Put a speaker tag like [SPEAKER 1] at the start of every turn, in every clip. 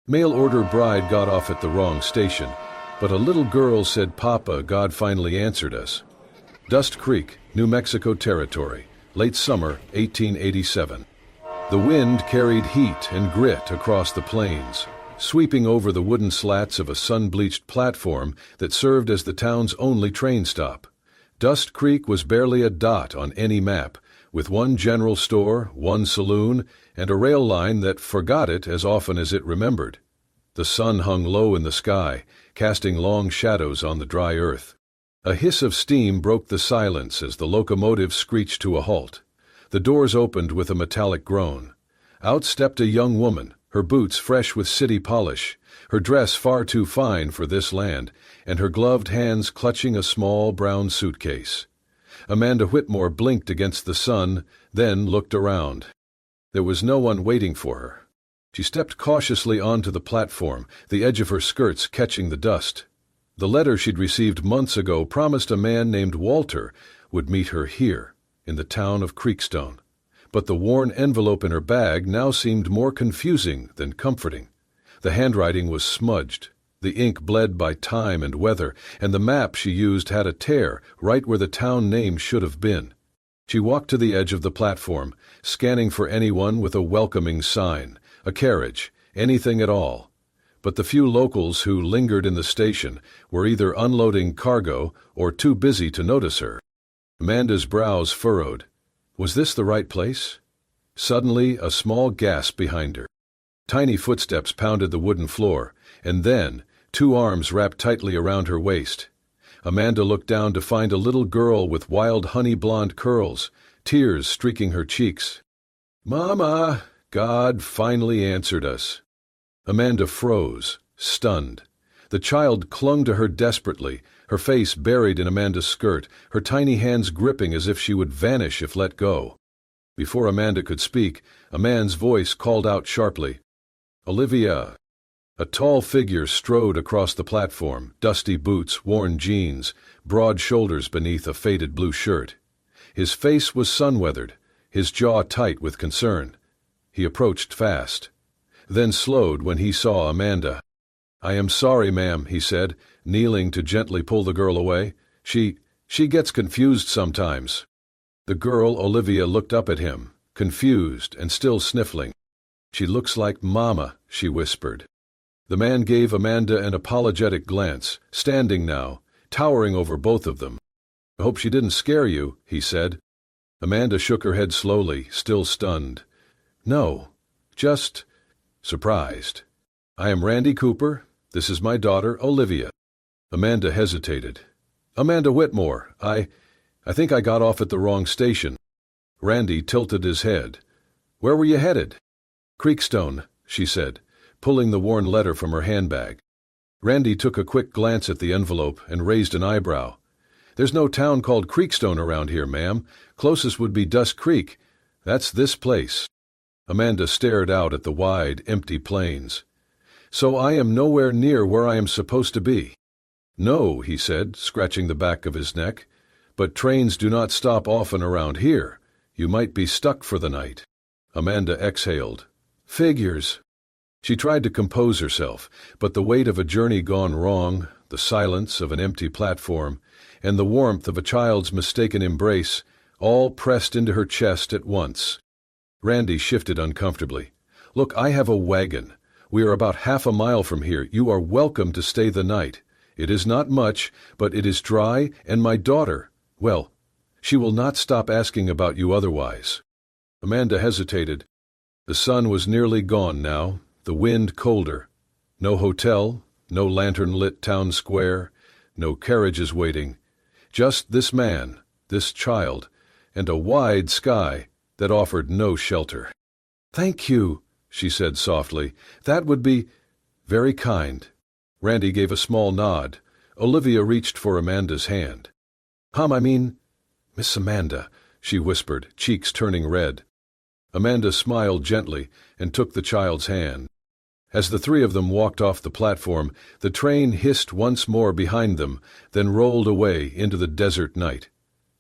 [SPEAKER 1] Mail-order bride got off at the wrong station, but a little girl said, "Papa, God finally answered us." Dust Creek, New Mexico Territory, late summer, 1887. The wind carried heat and grit across the plains, sweeping over the wooden slats of a sun-bleached platform that served as the town's only train stop. Dust Creek was barely a dot on any map, with one general store, one saloon, and a rail line that forgot it as often as it remembered. The sun hung low in the sky, casting long shadows on the dry earth. A hiss of steam broke the silence as the locomotive screeched to a halt. The doors opened with a metallic groan. Out stepped a young woman, her boots fresh with city polish, her dress far too fine for this land, and her gloved hands clutching a small brown suitcase. Amanda Whitmore blinked against the sun, then looked around. There was no one waiting for her. She stepped cautiously onto the platform, the edge of her skirts catching the dust. The letter she'd received months ago promised a man named Walter would meet her here, in the town of Creekstone. But the worn envelope in her bag now seemed more confusing than comforting. The handwriting was smudged. The ink bled by time and weather, and the map she used had a tear right where the town name should have been. She walked to the edge of the platform, scanning for anyone with a welcoming sign, a carriage, anything at all. But the few locals who lingered in the station were either unloading cargo or too busy to notice her. Amanda's brows furrowed. Was this the right place? Suddenly, a small gasp behind her. Tiny footsteps pounded the wooden floor, and then, two arms wrapped tightly around her waist. Amanda looked down to find a little girl with wild honey-blonde curls, tears streaking her cheeks. "Mama, God finally answered us." Amanda froze, stunned. The child clung to her desperately, her face buried in Amanda's skirt, her tiny hands gripping as if she would vanish if let go. Before Amanda could speak, a man's voice called out sharply, "Olivia." A tall figure strode across the platform, dusty boots, worn jeans, broad shoulders beneath a faded blue shirt. His face was sun-weathered, his jaw tight with concern. He approached fast, then slowed when he saw Amanda. "I am sorry, ma'am," he said, kneeling to gently pull the girl away. She gets confused sometimes." The girl, Olivia, looked up at him, confused and still sniffling. "She looks like Mama," she whispered. The man gave Amanda an apologetic glance, standing now, towering over both of them. "I hope she didn't scare you," he said. Amanda shook her head slowly, still stunned. "No, just surprised. I am Randy Cooper. This is my daughter, Olivia." Amanda hesitated. "Amanda Whitmore. I think I got off at the wrong station." Randy tilted his head. "Where were you headed?" "Creekstone," she said, pulling the worn letter from her handbag. Randy took a quick glance at the envelope and raised an eyebrow. "There's no town called Creekstone around here, ma'am. Closest would be Dust Creek. That's this place." Amanda stared out at the wide, empty plains. "So I am nowhere near where I am supposed to be." "No," he said, scratching the back of his neck. "But trains do not stop often around here. You might be stuck for the night." Amanda exhaled. "Figures." She tried to compose herself, but the weight of a journey gone wrong, the silence of an empty platform, and the warmth of a child's mistaken embrace all pressed into her chest at once. Randy shifted uncomfortably. "Look, I have a wagon. We are about half a mile from here. You are welcome to stay the night. It is not much, but it is dry, and my daughter, well, she will not stop asking about you otherwise." Amanda hesitated. The sun was nearly gone now, the wind colder. No hotel, no lantern-lit town square, no carriages waiting. Just this man, this child, and a wide sky that offered no shelter. "Thank you," she said softly. "That would be very kind." Randy gave a small nod. Olivia reached for Amanda's hand. I mean, Miss Amanda," she whispered, cheeks turning red. Amanda smiled gently and took the child's hand. As the three of them walked off the platform, the train hissed once more behind them, then rolled away into the desert night,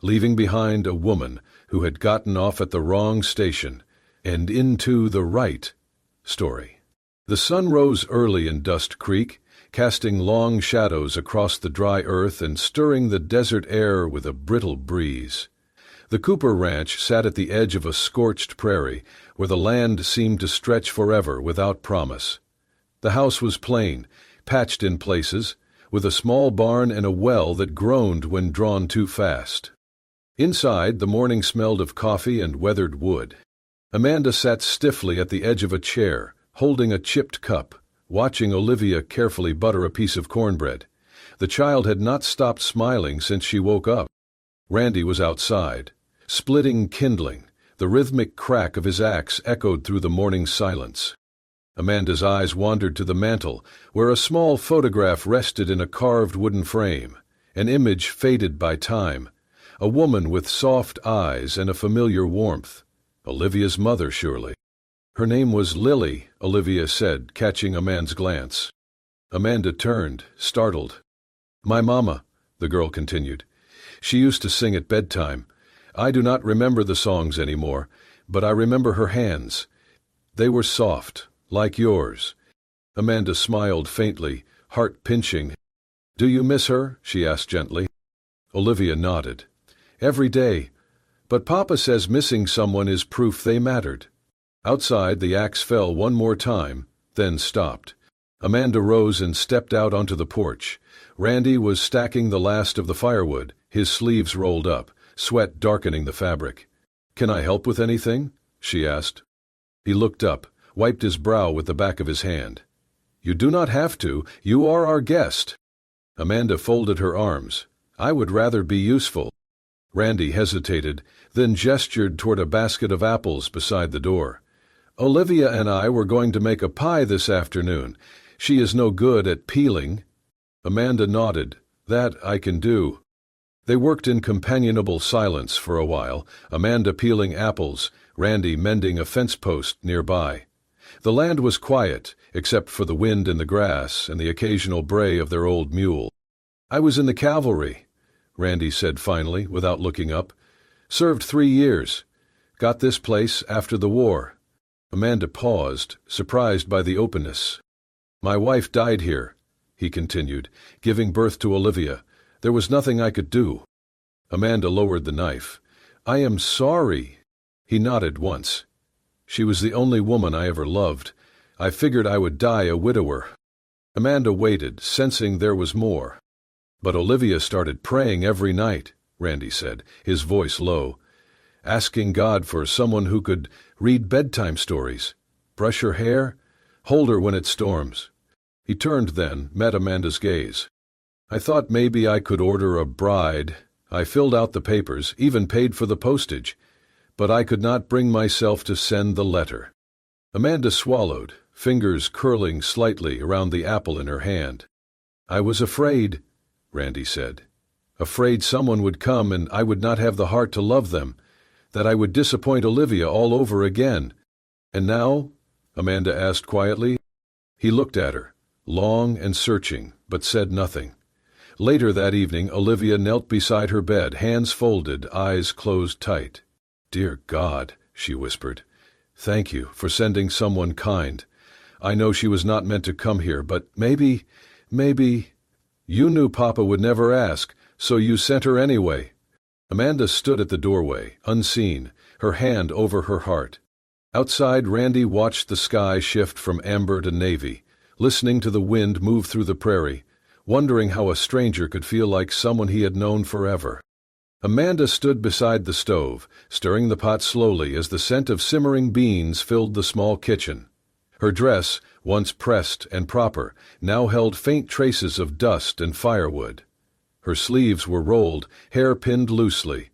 [SPEAKER 1] leaving behind a woman who had gotten off at the wrong station and into the right story. The sun rose early in Dust Creek, casting long shadows across the dry earth and stirring the desert air with a brittle breeze. The Cooper Ranch sat at the edge of a scorched prairie, where the land seemed to stretch forever without promise. The house was plain, patched in places, with a small barn and a well that groaned when drawn too fast. Inside, the morning smelled of coffee and weathered wood. Amanda sat stiffly at the edge of a chair, holding a chipped cup, watching Olivia carefully butter a piece of cornbread. The child had not stopped smiling since she woke up. Randy was outside, splitting kindling. The rhythmic crack of his axe echoed through the morning silence. Amanda's eyes wandered to the mantel, where a small photograph rested in a carved wooden frame, an image faded by time, a woman with soft eyes and a familiar warmth. Olivia's mother, surely. Her name was Lily, Olivia said, catching Amanda's glance. Amanda turned, startled. "My mama," the girl continued. "She used to sing at bedtime. I do not remember the songs anymore, but I remember her hands. They were soft, like yours." Amanda smiled faintly, heart pinching. "Do you miss her?" she asked gently. Olivia nodded. "Every day. But Papa says missing someone is proof they mattered." Outside, the axe fell one more time, then stopped. Amanda rose and stepped out onto the porch. Randy was stacking the last of the firewood, his sleeves rolled up, sweat darkening the fabric. "Can I help with anything?" she asked. He looked up, wiped his brow with the back of his hand. "You do not have to. You are our guest." Amanda folded her arms. "I would rather be useful." Randy hesitated, then gestured toward a basket of apples beside the door. "Olivia and I were going to make a pie this afternoon. She is no good at peeling." Amanda nodded. "That I can do." They worked in companionable silence for a while, Amanda peeling apples, Randy mending a fence post nearby. The land was quiet, except for the wind in the grass and the occasional bray of their old mule. "I was in the cavalry," Randy said finally, without looking up. "Served 3 years. Got this place after the war." Amanda paused, surprised by the openness. "My wife died here," he continued, "giving birth to Olivia. There was nothing I could do." Amanda lowered the knife. "I am sorry." He nodded once. "She was the only woman I ever loved. I figured I would die a widower." Amanda waited, sensing there was more. "But Olivia started praying every night," Randy said, his voice low, "asking God for someone who could read bedtime stories, brush her hair, hold her when it storms." He turned then, met Amanda's gaze. "I thought maybe I could order a bride. I filled out the papers, even paid for the postage, but I could not bring myself to send the letter." Amanda swallowed, fingers curling slightly around the apple in her hand. "I was afraid," Randy said. "Afraid someone would come and I would not have the heart to love them, that I would disappoint Olivia all over again." "And now?" Amanda asked quietly. He looked at her, long and searching, but said nothing. Later that evening, Olivia knelt beside her bed, hands folded, eyes closed tight. "Dear God," she whispered, "thank you for sending someone kind. I know she was not meant to come here, but maybe... You knew Papa would never ask, so you sent her anyway." Amanda stood at the doorway, unseen, her hand over her heart. Outside, Randy watched the sky shift from amber to navy, listening to the wind move through the prairie, wondering how a stranger could feel like someone he had known forever. Amanda stood beside the stove, stirring the pot slowly as the scent of simmering beans filled the small kitchen. Her dress, once pressed and proper, now held faint traces of dust and firewood. Her sleeves were rolled, hair pinned loosely,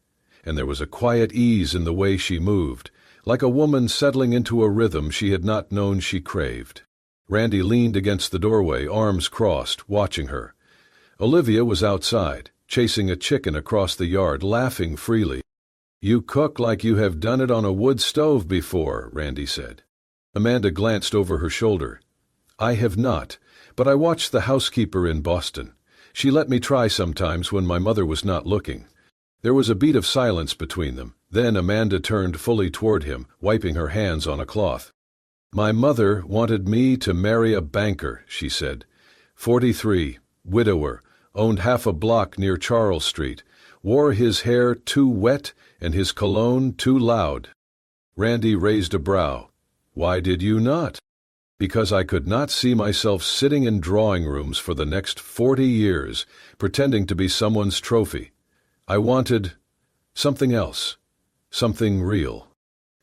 [SPEAKER 1] and there was a quiet ease in the way she moved, like a woman settling into a rhythm she had not known she craved. Randy leaned against the doorway, arms crossed, watching her. Olivia was outside, chasing a chicken across the yard, laughing freely. "You cook like you have done it on a wood stove before," Randy said. Amanda glanced over her shoulder. "I have not, but I watched the housekeeper in Boston. She let me try sometimes when my mother was not looking." There was a beat of silence between them. Then Amanda turned fully toward him, wiping her hands on a cloth. My mother wanted me to marry a banker, she said. 43, widower, owned half a block near Charles Street, wore his hair too wet and his cologne too loud. Randy raised a brow. Why did you not? Because I could not see myself sitting in drawing rooms for the next 40 years, pretending to be someone's trophy. I wanted something else, something real.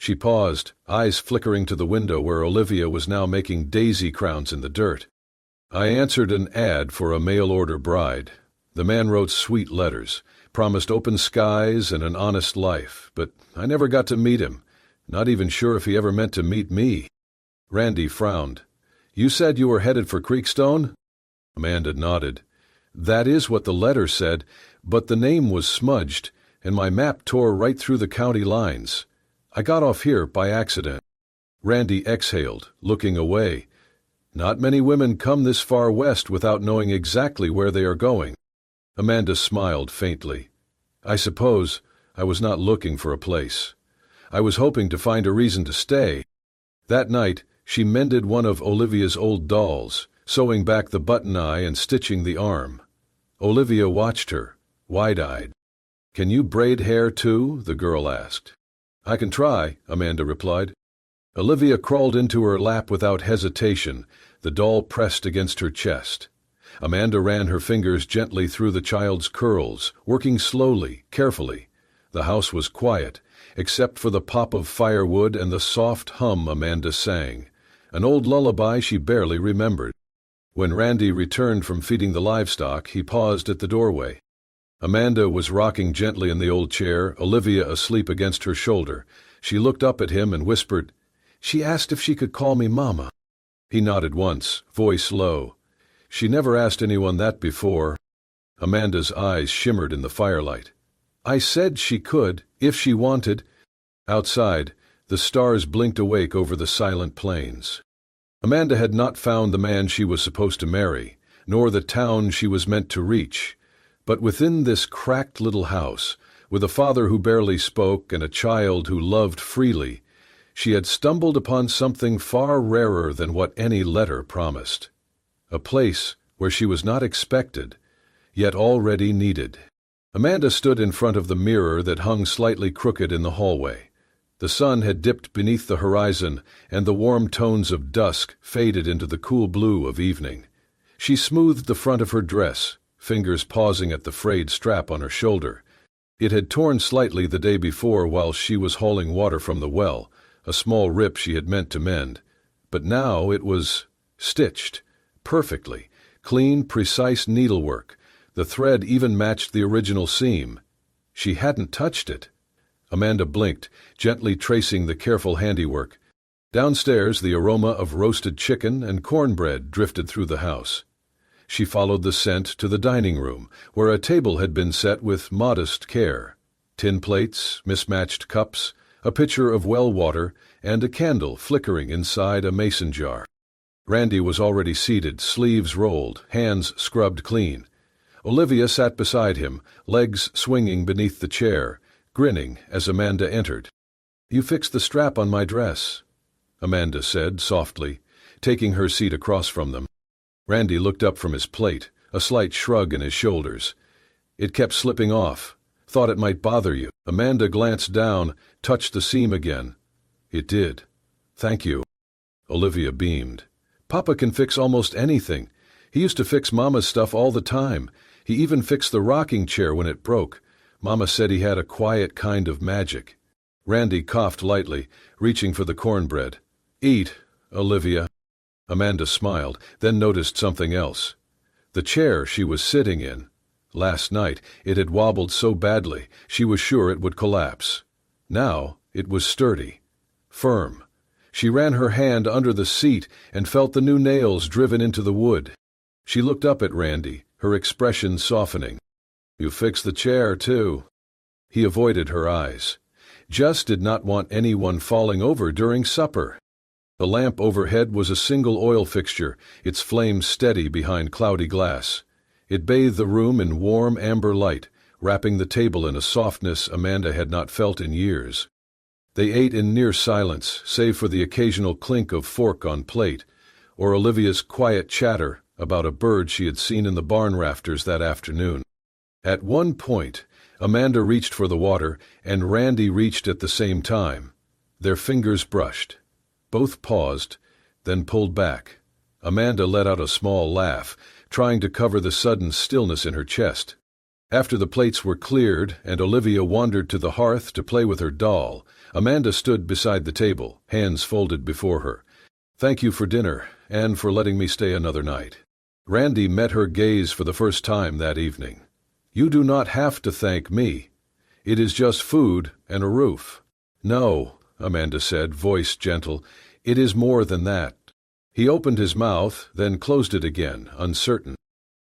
[SPEAKER 1] She paused, eyes flickering to the window where Olivia was now making daisy crowns in the dirt. I answered an ad for a mail-order bride. The man wrote sweet letters, promised open skies and an honest life, but I never got to meet him, not even sure if he ever meant to meet me. Randy frowned. You said you were headed for Creekstone? Amanda nodded. That is what the letter said, but the name was smudged, and my map tore right through the county lines. I got off here by accident. Randy exhaled, looking away. Not many women come this far west without knowing exactly where they are going. Amanda smiled faintly. I suppose I was not looking for a place. I was hoping to find a reason to stay. That night, she mended one of Olivia's old dolls, sewing back the button eye and stitching the arm. Olivia watched her, wide-eyed. Can you braid hair too? The girl asked. I can try, Amanda replied. Olivia crawled into her lap without hesitation, the doll pressed against her chest. Amanda ran her fingers gently through the child's curls, working slowly, carefully. The house was quiet, except for the pop of firewood and the soft hum Amanda sang, an old lullaby she barely remembered. When Randy returned from feeding the livestock, he paused at the doorway. Amanda was rocking gently in the old chair, Olivia asleep against her shoulder. She looked up at him and whispered, She asked if she could call me Mama. He nodded once, voice low. She never asked anyone that before. Amanda's eyes shimmered in the firelight. I said she could, if she wanted. Outside, the stars blinked awake over the silent plains. Amanda had not found the man she was supposed to marry, nor the town she was meant to reach. But within this cracked little house, with a father who barely spoke and a child who loved freely, she had stumbled upon something far rarer than what any letter promised. A place where she was not expected, yet already needed. Amanda stood in front of the mirror that hung slightly crooked in the hallway. The sun had dipped beneath the horizon, and the warm tones of dusk faded into the cool blue of evening. She smoothed the front of her dress, fingers pausing at the frayed strap on her shoulder. It had torn slightly the day before while she was hauling water from the well, a small rip she had meant to mend. But now it was stitched, perfectly, clean, precise needlework. The thread even matched the original seam. She hadn't touched it. Amanda blinked, gently tracing the careful handiwork. Downstairs, the aroma of roasted chicken and cornbread drifted through the house. She followed the scent to the dining room, where a table had been set with modest care. Tin plates, mismatched cups, a pitcher of well water, and a candle flickering inside a mason jar. Randy was already seated, sleeves rolled, hands scrubbed clean. Olivia sat beside him, legs swinging beneath the chair, grinning as Amanda entered. You fixed the strap on my dress, Amanda said softly, taking her seat across from them. Randy looked up from his plate, a slight shrug in his shoulders. It kept slipping off. Thought it might bother you. Amanda glanced down, touched the seam again. It did. Thank you. Olivia beamed. Papa can fix almost anything. He used to fix Mama's stuff all the time. He even fixed the rocking chair when it broke. Mama said he had a quiet kind of magic. Randy coughed lightly, reaching for the cornbread. Eat, Olivia. Amanda smiled, then noticed something else. The chair she was sitting in. Last night it had wobbled so badly she was sure it would collapse. Now it was sturdy, firm. She ran her hand under the seat and felt the new nails driven into the wood. She looked up at Randy, her expression softening. You fixed the chair, too. He avoided her eyes. Just did not want anyone falling over during supper. The lamp overhead was a single oil fixture, its flame steady behind cloudy glass. It bathed the room in warm amber light, wrapping the table in a softness Amanda had not felt in years. They ate in near silence, save for the occasional clink of fork on plate, or Olivia's quiet chatter about a bird she had seen in the barn rafters that afternoon. At one point, Amanda reached for the water, and Randy reached at the same time. Their fingers brushed. Both paused, then pulled back. Amanda let out a small laugh, trying to cover the sudden stillness in her chest. After the plates were cleared and Olivia wandered to the hearth to play with her doll, Amanda stood beside the table, hands folded before her. "Thank you for dinner, and for letting me stay another night." Randy met her gaze for the first time that evening. "You do not have to thank me. It is just food and a roof." "No," Amanda said, voice gentle. "It is more than that." He opened his mouth, then closed it again, uncertain.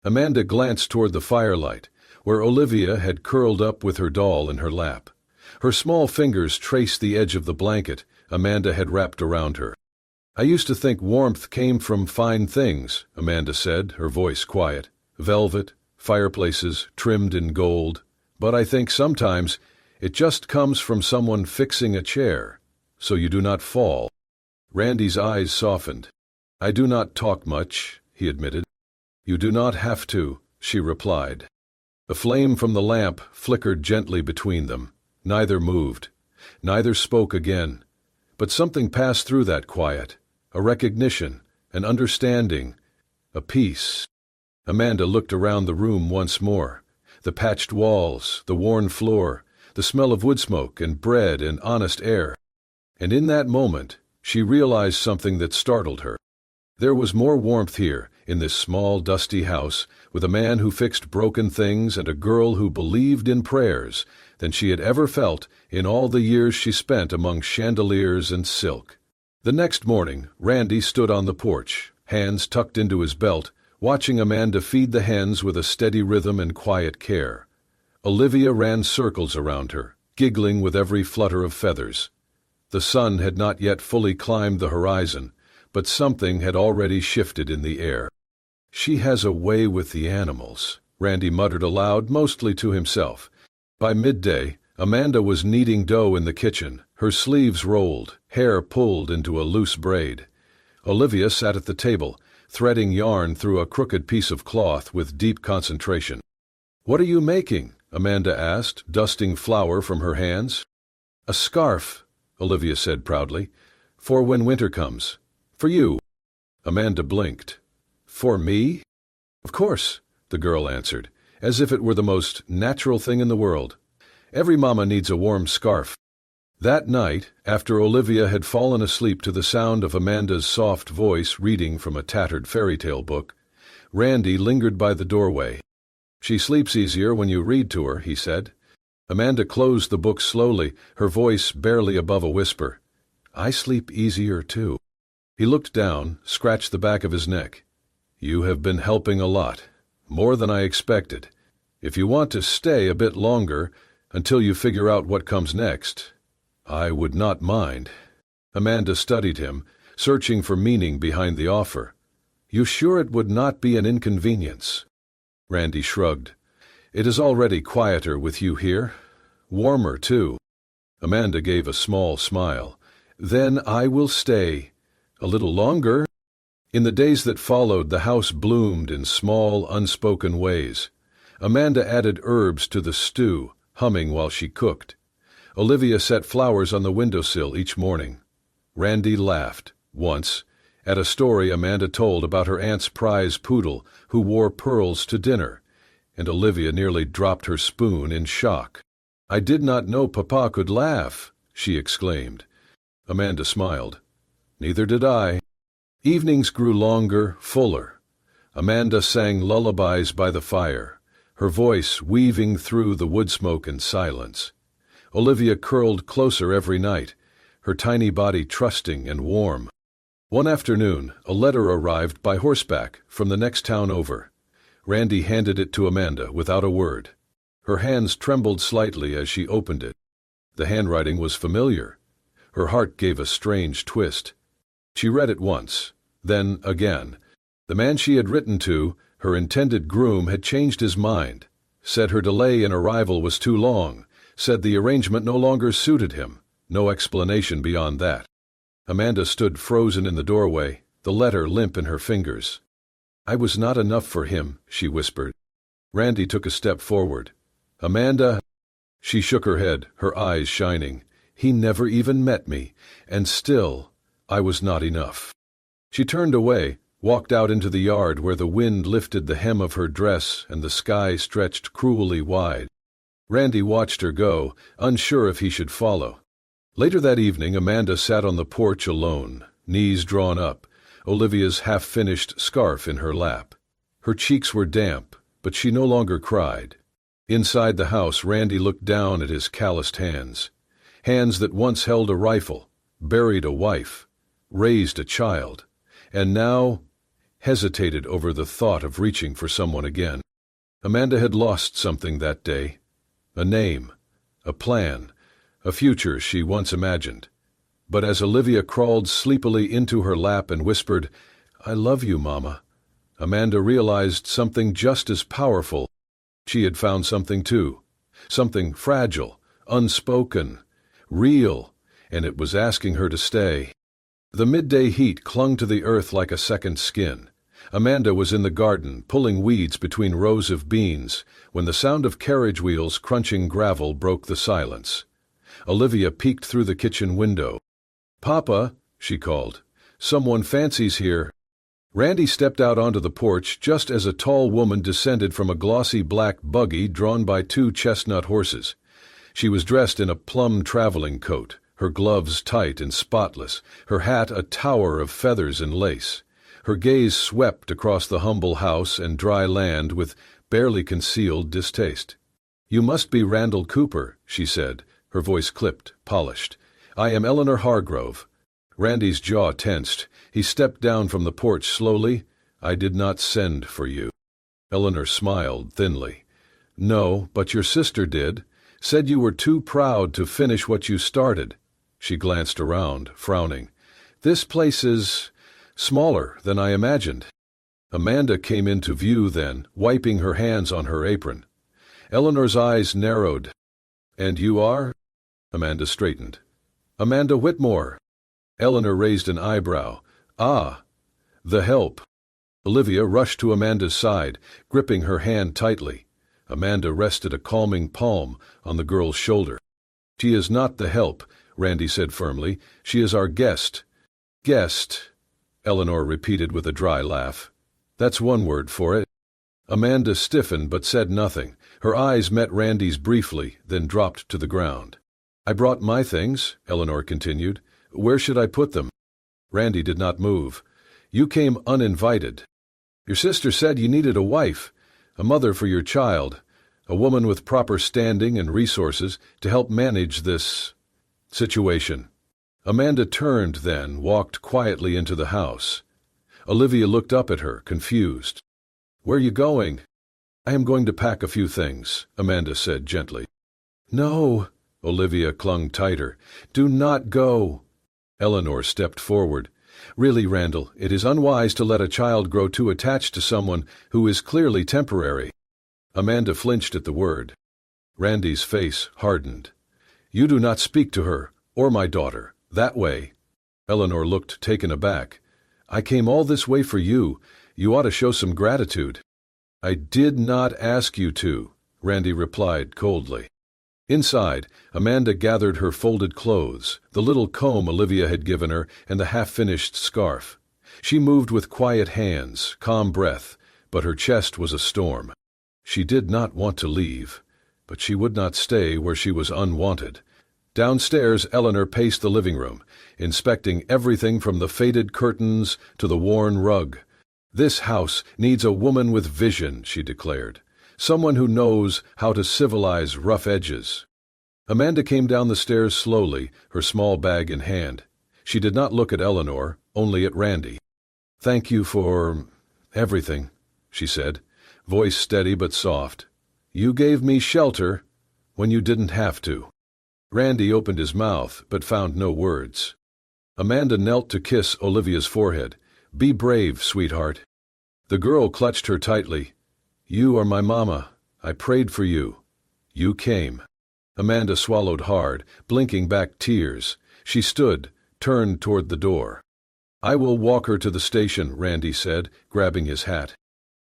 [SPEAKER 1] Amanda glanced toward the firelight, where Olivia had curled up with her doll in her lap. Her small fingers traced the edge of the blanket Amanda had wrapped around her. "I used to think warmth came from fine things," Amanda said, her voice quiet. "Velvet, fireplaces, trimmed in gold. But I think sometimes it just comes from someone fixing a chair, so you do not fall." Randy's eyes softened. "I do not talk much," he admitted. "You do not have to," she replied. The flame from the lamp flickered gently between them. Neither moved. Neither spoke again. But something passed through that quiet. A recognition, an understanding, a peace. Amanda looked around the room once more. The patched walls, the worn floor, the smell of wood smoke and bread and honest air. And in that moment, she realized something that startled her. There was more warmth here, in this small, dusty house, with a man who fixed broken things and a girl who believed in prayers, than she had ever felt in all the years she spent among chandeliers and silk. The next morning, Randy stood on the porch, hands tucked into his belt, watching Amanda feed the hens with a steady rhythm and quiet care. Olivia ran circles around her, giggling with every flutter of feathers. The sun had not yet fully climbed the horizon, but something had already shifted in the air. "She has a way with the animals," Randy muttered aloud, mostly to himself. By midday, Amanda was kneading dough in the kitchen, her sleeves rolled, hair pulled into a loose braid. Olivia sat at the table, threading yarn through a crooked piece of cloth with deep concentration. "What are you making?" Amanda asked, dusting flour from her hands. "A scarf," Olivia said proudly, "for when winter comes. For you." Amanda blinked. "For me?" "Of course," the girl answered, as if it were the most natural thing in the world. "Every mama needs a warm scarf." That night, after Olivia had fallen asleep to the sound of Amanda's soft voice reading from a tattered fairy tale book, Randy lingered by the doorway. "She sleeps easier when you read to her," he said. Amanda closed the book slowly, her voice barely above a whisper. "I sleep easier, too." He looked down, scratched the back of his neck. "You have been helping a lot, more than I expected. If you want to stay a bit longer, until you figure out what comes next, I would not mind." Amanda studied him, searching for meaning behind the offer. "You sure it would not be an inconvenience?" Randy shrugged. "It is already quieter with you here. Warmer, too." Amanda gave a small smile. "Then I will stay. A little longer." In the days that followed, the house bloomed in small, unspoken ways. Amanda added herbs to the stew, humming while she cooked. Olivia set flowers on the windowsill each morning. Randy laughed, once, at a story Amanda told about her aunt's prize poodle who wore pearls to dinner, and Olivia nearly dropped her spoon in shock. "I did not know Papa could laugh," she exclaimed. Amanda smiled. "Neither did I." Evenings grew longer, fuller. Amanda sang lullabies by the fire, her voice weaving through the wood smoke and silence. Olivia curled closer every night, her tiny body trusting and warm. One afternoon, a letter arrived by horseback from the next town over. Randy handed it to Amanda without a word. Her hands trembled slightly as she opened it. The handwriting was familiar. Her heart gave a strange twist. She read it once, then again. The man she had written to, her intended groom, had changed his mind, said her delay in arrival was too long, said the arrangement no longer suited him. No explanation beyond that. Amanda stood frozen in the doorway, the letter limp in her fingers. "I was not enough for him," she whispered. Randy took a step forward. "Amanda—" She shook her head, her eyes shining. "He never even met me, and still, I was not enough." She turned away, walked out into the yard where the wind lifted the hem of her dress and the sky stretched cruelly wide. Randy watched her go, unsure if he should follow. Later that evening, Amanda sat on the porch alone, knees drawn up, Olivia's half-finished scarf in her lap. Her cheeks were damp, but she no longer cried. Inside the house, Randy looked down at his calloused hands. Hands that once held a rifle, buried a wife, raised a child, and now hesitated over the thought of reaching for someone again. Amanda had lost something that day. A name, a plan, a future she once imagined. But as Olivia crawled sleepily into her lap and whispered, "I love you, Mama," Amanda realized something just as powerful. She had found something too, something fragile, unspoken, real, and it was asking her to stay. The midday heat clung to the earth like a second skin. Amanda was in the garden, pulling weeds between rows of beans, when the sound of carriage wheels crunching gravel broke the silence. Olivia peeked through the kitchen window. "Papa," she called, "someone fancies here." Randy stepped out onto the porch just as a tall woman descended from a glossy black buggy drawn by two chestnut horses. She was dressed in a plum traveling coat, her gloves tight and spotless, her hat a tower of feathers and lace. Her gaze swept across the humble house and dry land with barely concealed distaste. "You must be Randall Cooper," she said, her voice clipped, polished. "I am Eleanor Hargrove." Randy's jaw tensed. He stepped down from the porch slowly. "I did not send for you." Eleanor smiled thinly. "No, but your sister did. Said you were too proud to finish what you started." She glanced around, frowning. "This place is smaller than I imagined." Amanda came into view then, wiping her hands on her apron. Eleanor's eyes narrowed. "And you are?" Amanda straightened. "Amanda Whitmore." Eleanor raised an eyebrow. "Ah, the help." Olivia rushed to Amanda's side, gripping her hand tightly. Amanda rested a calming palm on the girl's shoulder. "She is not the help," Randy said firmly. "She is our guest." "Guest," Eleanor repeated with a dry laugh. "That's one word for it." Amanda stiffened but said nothing. Her eyes met Randy's briefly, then dropped to the ground. "I brought my things," Eleanor continued. "Where should I put them?" Randy did not move. "You came uninvited. Your sister said you needed a wife, a mother for your child, a woman with proper standing and resources to help manage this situation." Amanda turned then, walked quietly into the house. Olivia looked up at her, confused. "Where are you going?" "I am going to pack a few things," Amanda said gently. "No," Olivia clung tighter. "Do not go." Eleanor stepped forward. "Really, Randall, it is unwise to let a child grow too attached to someone who is clearly temporary." Amanda flinched at the word. Randy's face hardened. "You do not speak to her, or my daughter, that way." Eleanor looked taken aback. "I came all this way for you. You ought to show some gratitude." "I did not ask you to," Randy replied coldly. Inside, Amanda gathered her folded clothes, the little comb Olivia had given her, and the half-finished scarf. She moved with quiet hands, calm breath, but her chest was a storm. She did not want to leave, but she would not stay where she was unwanted. Downstairs, Eleanor paced the living room, inspecting everything from the faded curtains to the worn rug. "This house needs a woman with vision," she declared. "Someone who knows how to civilize rough edges." Amanda came down the stairs slowly, her small bag in hand. She did not look at Eleanor, only at Randy. "Thank you for everything," she said, voice steady but soft. "You gave me shelter when you didn't have to." Randy opened his mouth but found no words. Amanda knelt to kiss Olivia's forehead. "Be brave, sweetheart." The girl clutched her tightly. "You are my mama. I prayed for you. You came." Amanda swallowed hard, blinking back tears. She stood, turned toward the door. "I will walk her to the station," Randy said, grabbing his hat.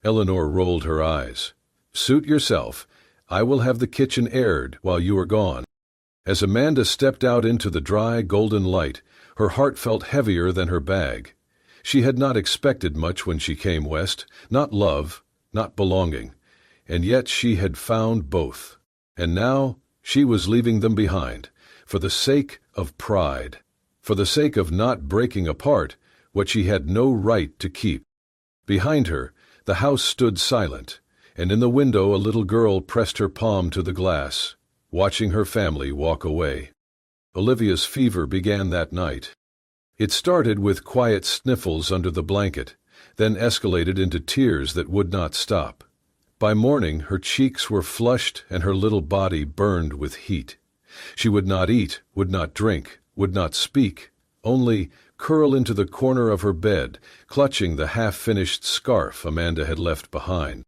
[SPEAKER 1] Eleanor rolled her eyes. "Suit yourself. I will have the kitchen aired while you are gone." As Amanda stepped out into the dry, golden light, her heart felt heavier than her bag. She had not expected much when she came west, not love, not belonging, and yet she had found both. And now she was leaving them behind, for the sake of pride, for the sake of not breaking apart what she had no right to keep. Behind her, the house stood silent, and in the window a little girl pressed her palm to the glass, watching her family walk away. Olivia's fever began that night. It started with quiet sniffles under the blanket, then escalated into tears that would not stop. By morning, her cheeks were flushed and her little body burned with heat. She would not eat, would not drink, would not speak, only curl into the corner of her bed, clutching the half-finished scarf Amanda had left behind.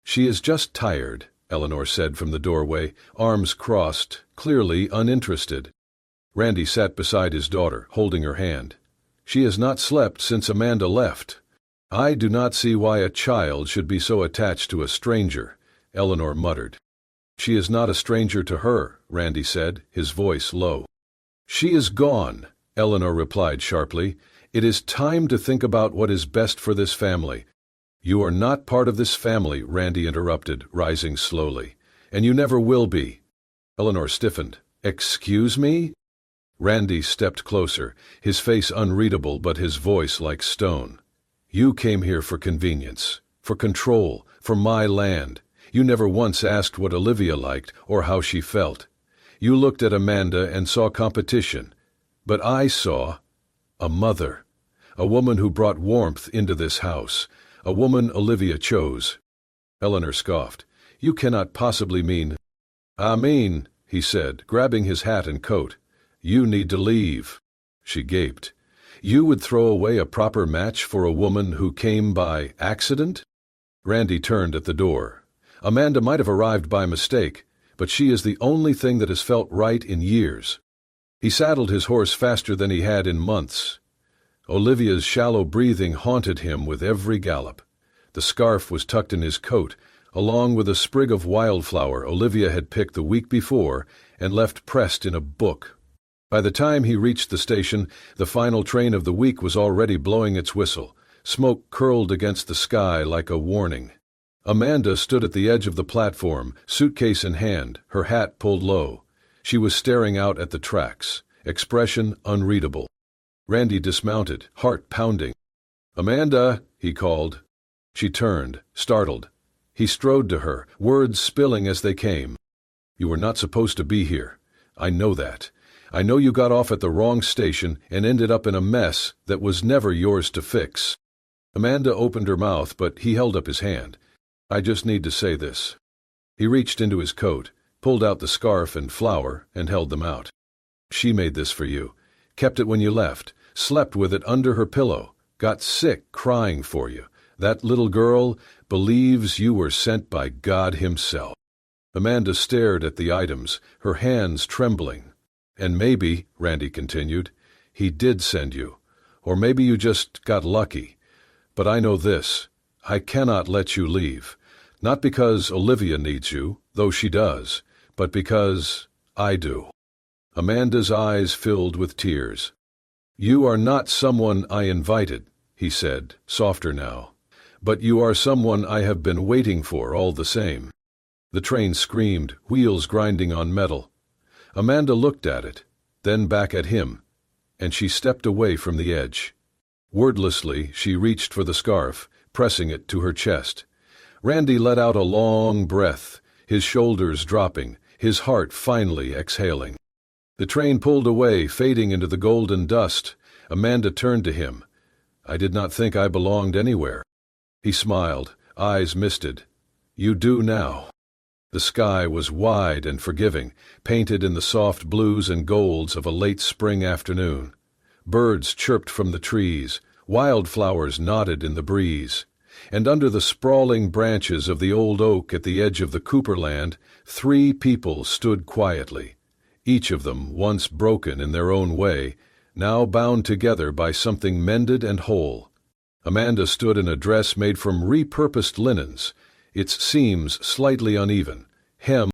[SPEAKER 1] "She is just tired," Eleanor said from the doorway, arms crossed, clearly uninterested. Randy sat beside his daughter, holding her hand. "She has not slept since Amanda left." "I do not see why a child should be so attached to a stranger," Eleanor muttered. "She is not a stranger to her," Randy said, his voice low. "She is gone," Eleanor replied sharply. "It is time to think about what is best for this family." "You are not part of this family," Randy interrupted, rising slowly. "And you never will be." Eleanor stiffened. "Excuse me?" Randy stepped closer, his face unreadable but his voice like stone. "You came here for convenience, for control, for my land. You never once asked what Olivia liked or how she felt. You looked at Amanda and saw competition. But I saw a mother, a woman who brought warmth into this house, a woman Olivia chose." Eleanor scoffed. "You cannot possibly mean—" "I mean," he said, grabbing his hat and coat, "you need to leave." She gaped. "You would throw away a proper match for a woman who came by accident?" Randy turned at the door. "Amanda might have arrived by mistake, but she is the only thing that has felt right in years." He saddled his horse faster than he had in months. Olivia's shallow breathing haunted him with every gallop. The scarf was tucked in his coat, along with a sprig of wildflower Olivia had picked the week before and left pressed in a book. By the time he reached the station, the final train of the week was already blowing its whistle. Smoke curled against the sky like a warning. Amanda stood at the edge of the platform, suitcase in hand, her hat pulled low. She was staring out at the tracks, expression unreadable. Randy dismounted, heart pounding. "Amanda," he called. She turned, startled. He strode to her, words spilling as they came. "You were not supposed to be here. I know that. I know you got off at the wrong station and ended up in a mess that was never yours to fix." Amanda opened her mouth, but he held up his hand. "I just need to say this." He reached into his coat, pulled out the scarf and flower, and held them out. "She made this for you. Kept it when you left, slept with it under her pillow, got sick crying for you. That little girl believes you were sent by God himself." Amanda stared at the items, her hands trembling. "And maybe," Randy continued, "he did send you. Or maybe you just got lucky. But I know this. I cannot let you leave. Not because Olivia needs you, though she does, but because I do." Amanda's eyes filled with tears. "You are not someone I invited," he said, softer now. "But you are someone I have been waiting for all the same." The train screamed, wheels grinding on metal. Amanda looked at it, then back at him, and she stepped away from the edge. Wordlessly, she reached for the scarf, pressing it to her chest. Randy let out a long breath, his shoulders dropping, his heart finally exhaling. The train pulled away, fading into the golden dust. Amanda turned to him. "I did not think I belonged anywhere." He smiled, eyes misted. "You do now." The sky was wide and forgiving, painted in the soft blues and golds of a late spring afternoon. Birds chirped from the trees, wildflowers nodded in the breeze. and under the sprawling branches of the old oak at the edge of the Cooperland, 3 people stood quietly, each of them once broken in their own way, now bound together by something mended and whole. Amanda stood in a dress made from repurposed linens, its seams slightly uneven, hem